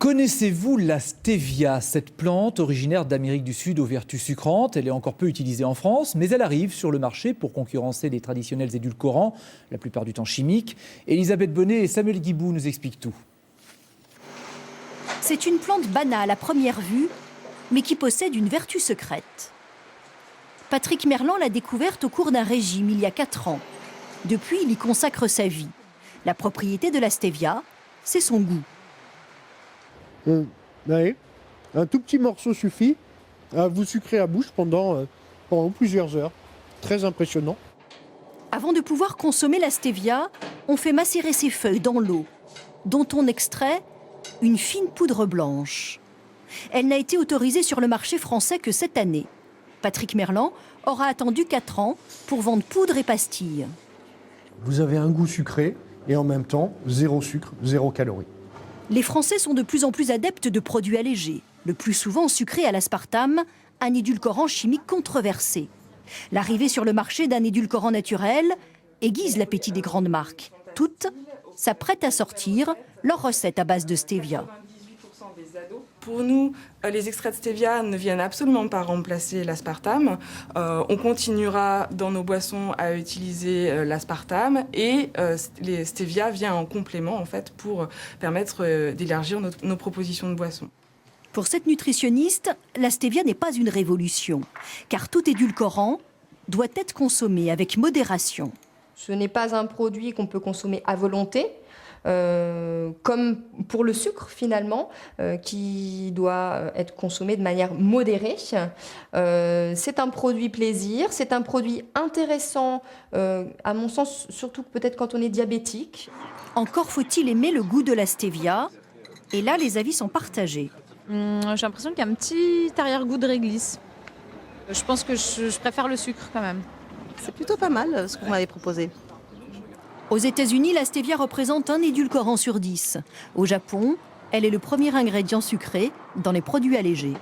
Connaissez-vous la stevia, cette plante originaire d'Amérique du Sud aux vertus sucrantes? Elle est encore peu utilisée en France, mais elle arrive sur le marché pour concurrencer les traditionnels édulcorants, la plupart du temps chimiques. Elisabeth Bonnet et Samuel Guibou nous expliquent tout. C'est une plante banale à première vue, mais qui possède une vertu secrète. Patrick Merlan l'a découverte au cours d'un régime il y a 4 ans. Depuis, il y consacre sa vie. La propriété de la stevia, c'est son goût. Ouais. Un tout petit morceau suffit à vous sucrer la bouche pendant plusieurs heures. Très impressionnant. Avant de pouvoir consommer la stevia, on fait macérer ses feuilles dans l'eau, dont on extrait une fine poudre blanche. Elle n'a été autorisée sur le marché français que cette année. Patrick Merlan aura attendu 4 ans pour vendre poudre et pastilles. Vous avez un goût sucré et en même temps, 0 sucre, 0 calories. Les Français sont de plus en plus adeptes de produits allégés, le plus souvent sucrés à l'aspartame, un édulcorant chimique controversé. L'arrivée sur le marché d'un édulcorant naturel aiguise l'appétit des grandes marques. Toutes s'apprêtent à sortir leur recette à base de stevia. Pour nous, les extraits de stevia ne viennent absolument pas remplacer l'aspartame. On continuera dans nos boissons à utiliser l'aspartame et les stevia vient en complément en fait pour permettre d'élargir nos propositions de boissons. Pour cette nutritionniste, la stevia n'est pas une révolution, car tout édulcorant doit être consommé avec modération. Ce n'est pas un produit qu'on peut consommer à volonté. Comme pour le sucre finalement, qui doit être consommé de manière modérée. C'est un produit plaisir, c'est un produit intéressant, à mon sens, surtout peut-être quand on est diabétique. Encore faut-il aimer le goût de la stevia, et là les avis sont partagés. J'ai l'impression qu'il y a un petit arrière-goût de réglisse. Je pense que je préfère le sucre quand même. C'est plutôt pas mal ce qu'on m'avait proposé. Aux États-Unis, la stevia représente un édulcorant sur 10. Au Japon, elle est le premier ingrédient sucré dans les produits allégés.